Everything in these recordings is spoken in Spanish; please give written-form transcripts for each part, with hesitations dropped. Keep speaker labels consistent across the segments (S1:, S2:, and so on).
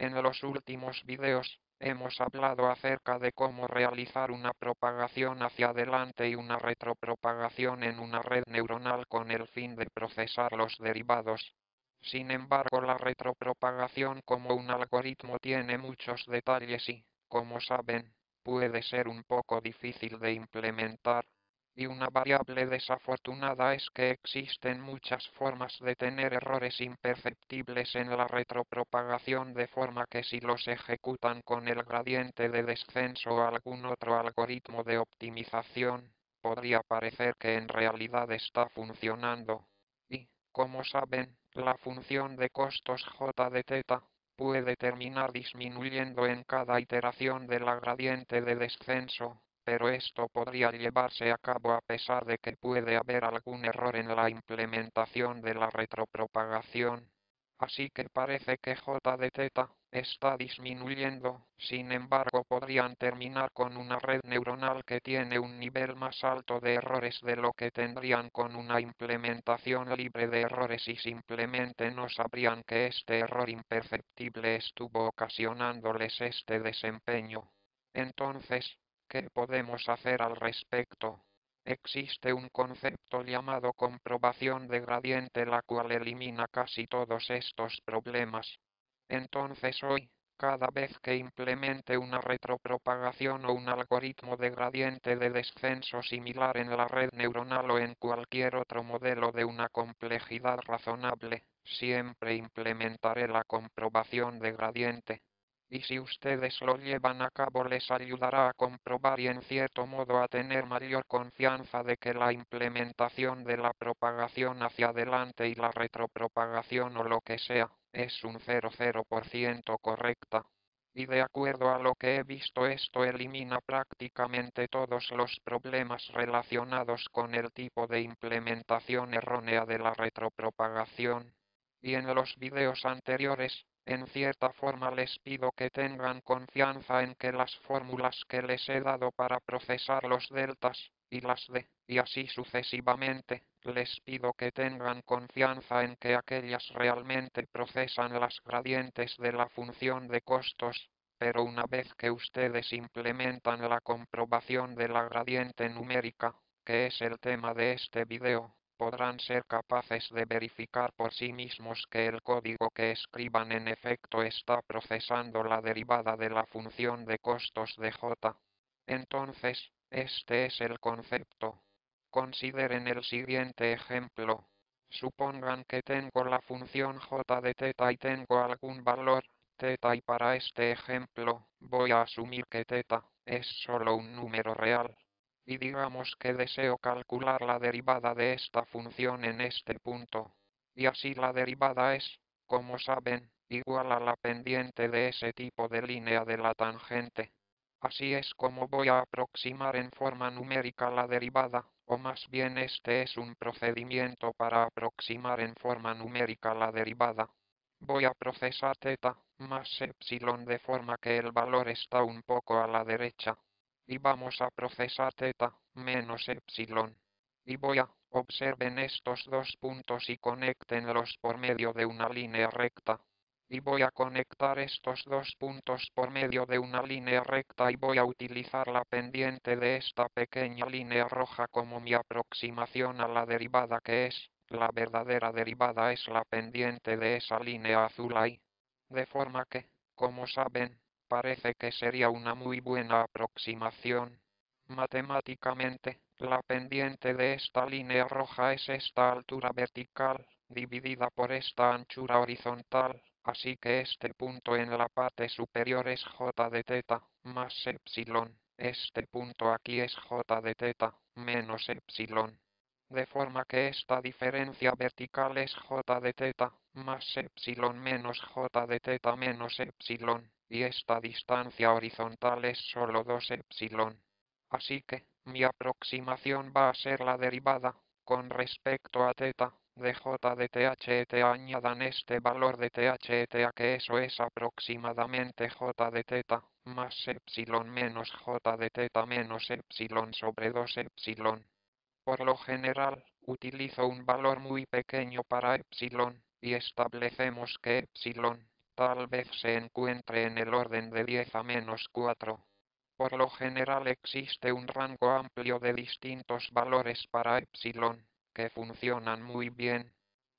S1: En los últimos videos, hemos hablado acerca de cómo realizar una propagación hacia adelante y una retropropagación en una red neuronal con el fin de procesar los derivados. Sin embargo, la retropropagación como un algoritmo tiene muchos detalles y, como saben, puede ser un poco difícil de implementar. Y una variable desafortunada es que existen muchas formas de tener errores imperceptibles en la retropropagación, de forma que si los ejecutan con el gradiente de descenso o algún otro algoritmo de optimización, podría parecer que en realidad está funcionando. Y, como saben, la función de costos j de θ puede terminar disminuyendo en cada iteración de la gradiente de descenso, pero esto podría llevarse a cabo a pesar de que puede haber algún error en la implementación de la retropropagación. Así que parece que j de θ está disminuyendo, sin embargo podrían terminar con una red neuronal que tiene un nivel más alto de errores de lo que tendrían con una implementación libre de errores y simplemente no sabrían que este error imperceptible estuvo ocasionándoles este desempeño. Entonces, ¿qué podemos hacer al respecto? Existe un concepto llamado comprobación de gradiente, la cual elimina casi todos estos problemas. Entonces hoy, cada vez que implemente una retropropagación o un algoritmo de gradiente de descenso similar en la red neuronal o en cualquier otro modelo de una complejidad razonable, siempre implementaré la comprobación de gradiente. Y si ustedes lo llevan a cabo les ayudará a comprobar y en cierto modo a tener mayor confianza de que la implementación de la propagación hacia adelante y la retropropagación o lo que sea, es un 00% correcta. Y de acuerdo a lo que he visto, esto elimina prácticamente todos los problemas relacionados con el tipo de implementación errónea de la retropropagación. Y en los videos anteriores, en cierta forma les pido que tengan confianza en que las fórmulas que les he dado para procesar los deltas, y las d, y así sucesivamente, les pido que tengan confianza en que aquellas realmente procesan las gradientes de la función de costos, pero una vez que ustedes implementan la comprobación de la gradiente numérica, que es el tema de este video, podrán ser capaces de verificar por sí mismos que el código que escriban en efecto está procesando la derivada de la función de costos de j. Entonces, este es el concepto. Consideren el siguiente ejemplo. Supongan que tengo la función j de θ y tengo algún valor θ, y para este ejemplo voy a asumir que θ es solo un número real. Y digamos que deseo calcular la derivada de esta función en este punto. Y así la derivada es, como saben, igual a la pendiente de ese tipo de línea de la tangente. Así es como voy a aproximar en forma numérica la derivada, o más bien este es un procedimiento para aproximar en forma numérica la derivada. Voy a procesar θ más epsilon de forma que el valor está un poco a la derecha. Y vamos a procesar θ menos epsilon. Y observen estos dos puntos y conéctenlos por medio de una línea recta. Y voy a conectar estos dos puntos por medio de una línea recta y voy a utilizar la pendiente de esta pequeña línea roja como mi aproximación a la derivada, que es, la verdadera derivada es la pendiente de esa línea azul ahí. De forma que, como saben, parece que sería una muy buena aproximación. Matemáticamente, la pendiente de esta línea roja es esta altura vertical, dividida por esta anchura horizontal, así que este punto en la parte superior es j de θ más epsilon, este punto aquí es j de θ menos epsilon. De forma que esta diferencia vertical es j de θ más epsilon menos j de θ menos epsilon, y esta distancia horizontal es solo 2 epsilon. Así que, mi aproximación va a ser la derivada, con respecto a θ, de j de θ añadan este valor de θ, que eso es aproximadamente j de θ, más epsilon menos j de θ menos epsilon sobre 2 epsilon. Por lo general, utilizo un valor muy pequeño para epsilon, y establecemos que epsilon tal vez se encuentre en el orden de 10 a menos 4. Por lo general existe un rango amplio de distintos valores para epsilon, que funcionan muy bien.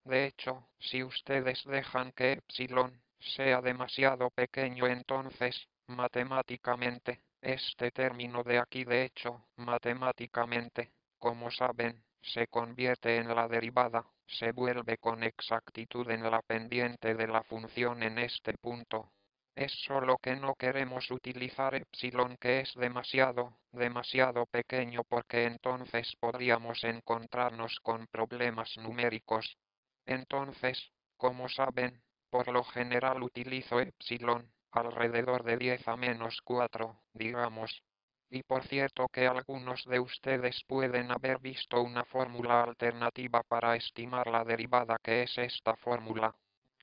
S1: De hecho, si ustedes dejan que epsilon sea demasiado pequeño, entonces, matemáticamente, este término de aquí, de hecho, matemáticamente, como saben, se convierte en la derivada, se vuelve con exactitud en la pendiente de la función en este punto. Es solo que no queremos utilizar epsilon, que es demasiado pequeño, porque entonces podríamos encontrarnos con problemas numéricos. Entonces, como saben, por lo general utilizo epsilon, alrededor de 10 a menos 4, digamos. Y por cierto que algunos de ustedes pueden haber visto una fórmula alternativa para estimar la derivada, que es esta fórmula.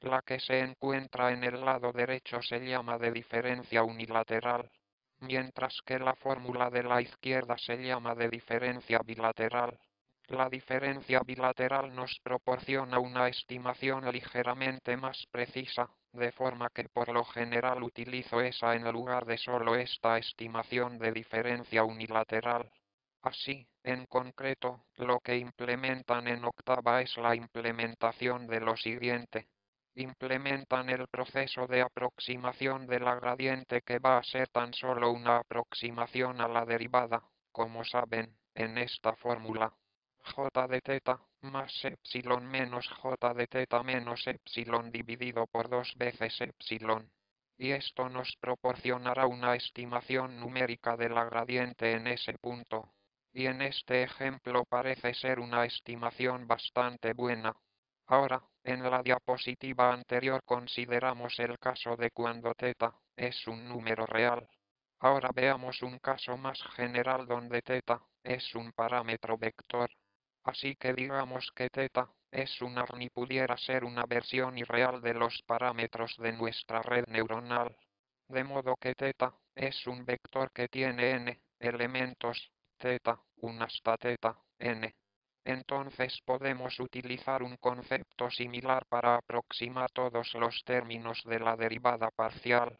S1: La que se encuentra en el lado derecho se llama de diferencia unilateral, mientras que la fórmula de la izquierda se llama de diferencia bilateral. La diferencia bilateral nos proporciona una estimación ligeramente más precisa, de forma que por lo general utilizo esa en lugar de solo esta estimación de diferencia unilateral. Así, en concreto, lo que implementan en Octava es la implementación de lo siguiente. Implementan el proceso de aproximación de la gradiente, que va a ser tan solo una aproximación a la derivada, como saben, en esta fórmula. J de teta más epsilon menos j de teta menos epsilon dividido por 2 veces epsilon. Y esto nos proporcionará una estimación numérica de la gradiente en ese punto. Y en este ejemplo parece ser una estimación bastante buena. Ahora, en la diapositiva anterior consideramos el caso de cuando θ es un número real. Ahora veamos un caso más general donde θ es un parámetro vector. Así que digamos que θ es una ni pudiera ser una versión irreal de los parámetros de nuestra red neuronal. De modo que θ es un vector que tiene n elementos, θ1 hasta θn. Entonces podemos utilizar un concepto similar para aproximar todos los términos de la derivada parcial.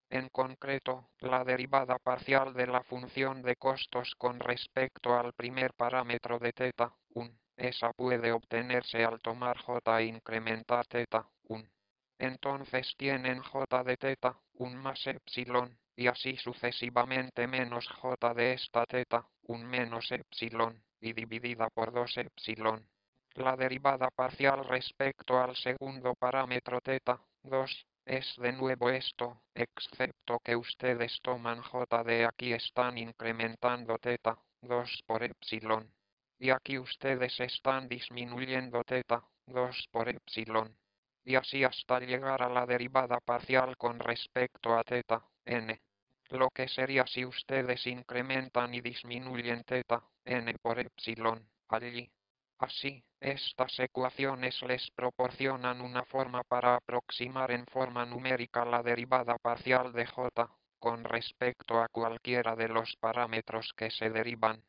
S1: En concreto, la derivada parcial de la función de costos con respecto al primer parámetro de θ1, esa puede obtenerse al tomar j e incrementar θ1. Entonces tienen j de θ1 más epsilon, y así sucesivamente, menos j de esta θ1 menos epsilon, y dividida por 2 epsilon. La derivada parcial respecto al segundo parámetro θ2 es de nuevo esto, excepto que ustedes toman j de aquí, están incrementando θ2 por epsilon. Y aquí ustedes están disminuyendo θ2 por epsilon. Y así hasta llegar a la derivada parcial con respecto a θn. Lo que sería si ustedes incrementan y disminuyen θn por epsilon allí. Así, estas ecuaciones les proporcionan una forma para aproximar en forma numérica la derivada parcial de j, con respecto a cualquiera de los parámetros que se derivan.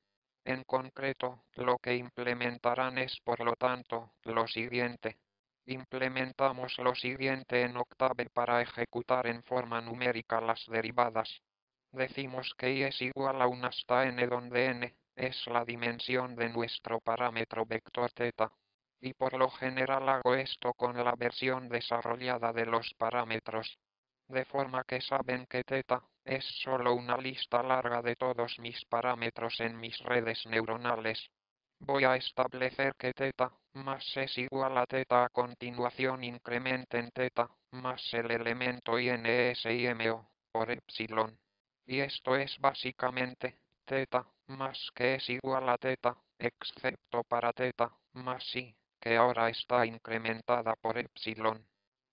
S1: En concreto, lo que implementarán es, por lo tanto, lo siguiente. Implementamos lo siguiente en Octave para ejecutar en forma numérica las derivadas. Decimos que y es igual a 1 hasta n, donde n es la dimensión de nuestro parámetro vector θ. Y por lo general hago esto con la versión desarrollada de los parámetros. De forma que saben que θ es solo una lista larga de todos mis parámetros en mis redes neuronales. Voy a establecer que θ más es igual a θ. A continuación incrementen θ más el elemento INSIMO por epsilon. Y esto es básicamente θ más, que es igual a θ, excepto para θ más i, que ahora está incrementada por epsilon.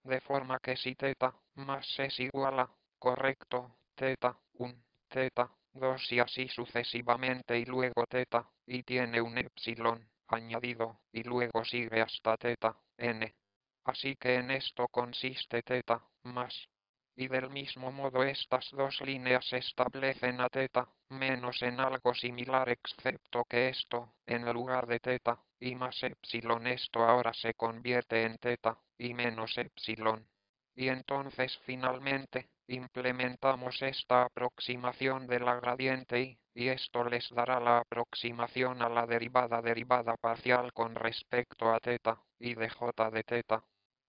S1: De forma que si θ más es igual a, correcto, θ1, θ2 y así sucesivamente, y luego θ, y tiene un epsilon añadido, y luego sigue hasta θn. Así que en esto consiste θ más. Y del mismo modo estas dos líneas establecen a θ menos en algo similar, excepto que esto, en lugar de θ y más epsilon, esto ahora se convierte en θ y menos epsilon. Y entonces finalmente, implementamos esta aproximación de la gradiente y esto les dará la aproximación a la derivada parcial con respecto a θ y de j de θ.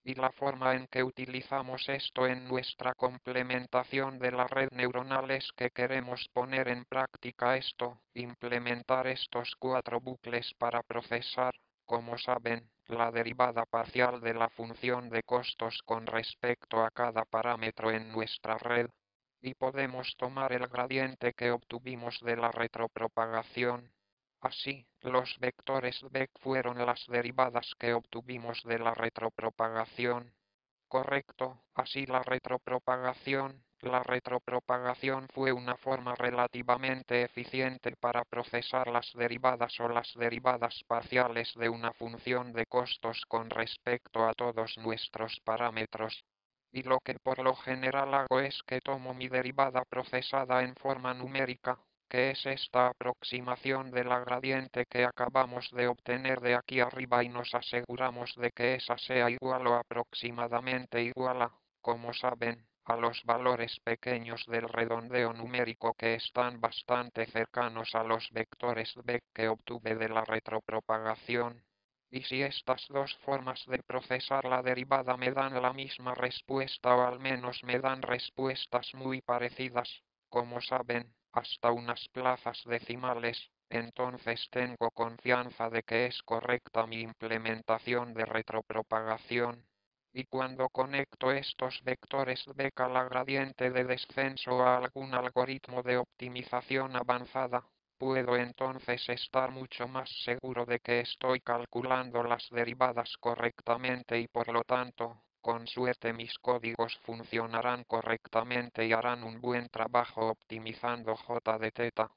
S1: Y la forma en que utilizamos esto en nuestra complementación de la red neuronal es que queremos poner en práctica esto, implementar estos 4 bucles para procesar, como saben, la derivada parcial de la función de costos con respecto a cada parámetro en nuestra red. Y podemos tomar el gradiente que obtuvimos de la retropropagación. Así, los vectores Beck fueron las derivadas que obtuvimos de la retropropagación. Correcto, así la retropropagación fue una forma relativamente eficiente para procesar las derivadas o las derivadas parciales de una función de costos con respecto a todos nuestros parámetros. Y lo que por lo general hago es que tomo mi derivada procesada en forma numérica, que es esta aproximación de la gradiente que acabamos de obtener de aquí arriba y nos aseguramos de que esa sea igual o aproximadamente igual a, como saben, a los valores pequeños del redondeo numérico que están bastante cercanos a los vectores Beck que obtuve de la retropropagación. Y si estas dos formas de procesar la derivada me dan la misma respuesta o al menos me dan respuestas muy parecidas, como saben, hasta unas plazas decimales, entonces tengo confianza de que es correcta mi implementación de retropropagación. Y cuando conecto estos vectores Beck a la gradiente de descenso o a algún algoritmo de optimización avanzada, puedo entonces estar mucho más seguro de que estoy calculando las derivadas correctamente y por lo tanto, con suerte mis códigos funcionarán correctamente y harán un buen trabajo optimizando j de θ.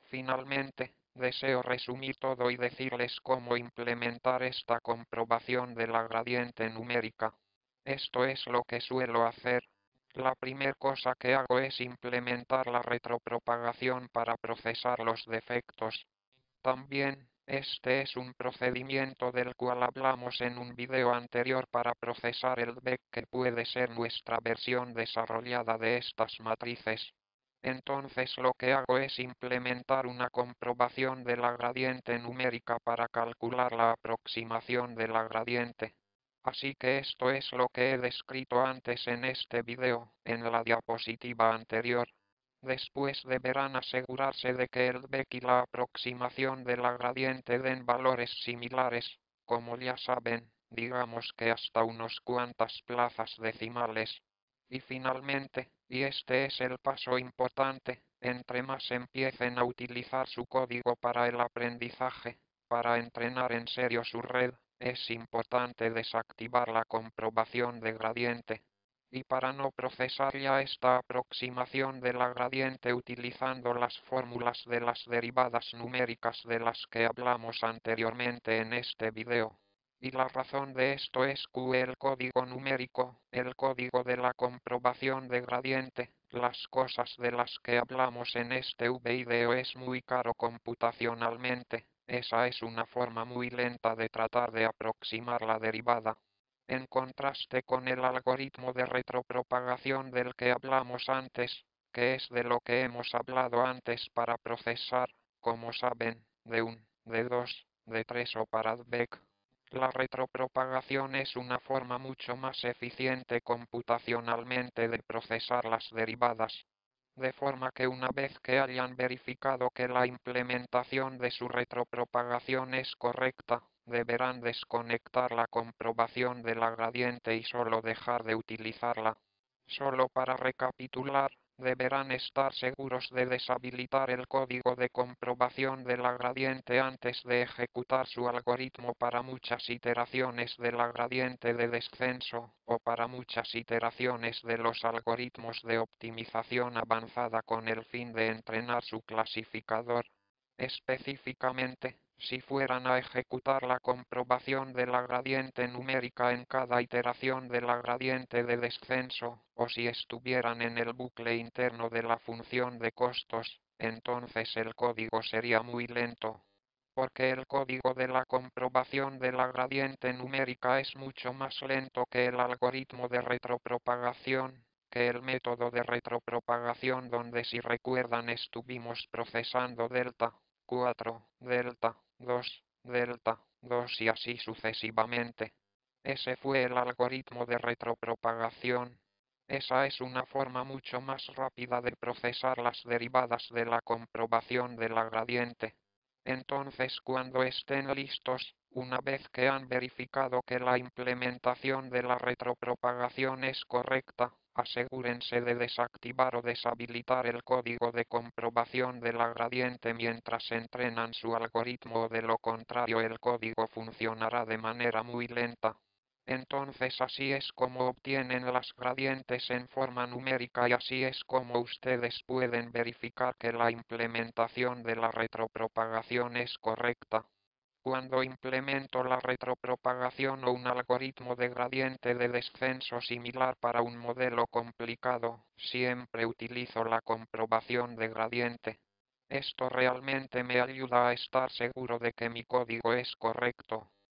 S1: Finalmente, deseo resumir todo y decirles cómo implementar esta comprobación de la gradiente numérica. Esto es lo que suelo hacer. La primera cosa que hago es implementar la retropropagación para procesar los defectos. También, este es un procedimiento del cual hablamos en un video anterior para procesar el Beck que puede ser nuestra versión desarrollada de estas matrices. Entonces lo que hago es implementar una comprobación de la gradiente numérica para calcular la aproximación de la gradiente. Así que esto es lo que he descrito antes en este video, en la diapositiva anterior. Después deberán asegurarse de que el Beck y la aproximación de la gradiente den valores similares, como ya saben, digamos que hasta unos cuantas plazas decimales. Y finalmente, y este es el paso importante, entre más empiecen a utilizar su código para el aprendizaje, para entrenar en serio su red, es importante desactivar la comprobación de gradiente. Y para no procesar ya esta aproximación de la gradiente utilizando las fórmulas de las derivadas numéricas de las que hablamos anteriormente en este video. Y la razón de esto es que el código numérico, el código de la comprobación de gradiente, las cosas de las que hablamos en este video es muy caro computacionalmente. Esa es una forma muy lenta de tratar de aproximar la derivada. En contraste con el algoritmo de retropropagación del que hablamos antes, que es de lo que hemos hablado antes para procesar, como saben, de 1, de 2, de 3 o para Beck. La retropropagación es una forma mucho más eficiente computacionalmente de procesar las derivadas. De forma que una vez que hayan verificado que la implementación de su retropropagación es correcta, deberán desconectar la comprobación de la gradiente y solo dejar de utilizarla. Solo para recapitular, deberán estar seguros de deshabilitar el código de comprobación de la gradiente antes de ejecutar su algoritmo para muchas iteraciones de la gradiente de descenso, o para muchas iteraciones de los algoritmos de optimización avanzada con el fin de entrenar su clasificador. Específicamente, si fueran a ejecutar la comprobación de la gradiente numérica en cada iteración de la gradiente de descenso, o si estuvieran en el bucle interno de la función de costos, entonces el código sería muy lento. porque el código de la comprobación de la gradiente numérica es mucho más lento que el algoritmo de retropropagación, que el método de retropropagación donde, si recuerdan, estuvimos procesando delta 4, delta 2, delta 2 y así sucesivamente. Ese fue el algoritmo de retropropagación. Esa es una forma mucho más rápida de procesar las derivadas de la comprobación de la gradiente. Entonces, cuando estén listos, una vez que han verificado que la implementación de la retropropagación es correcta, asegúrense de desactivar o deshabilitar el código de comprobación de la gradiente mientras entrenan su algoritmo, o de lo contrario el código funcionará de manera muy lenta. Entonces así es como obtienen las gradientes en forma numérica y así es como ustedes pueden verificar que la implementación de la retropropagación es correcta. Cuando implemento la retropropagación o un algoritmo de gradiente de descenso similar para un modelo complicado, siempre utilizo la comprobación de gradiente. Esto realmente me ayuda a estar seguro de que mi código es correcto,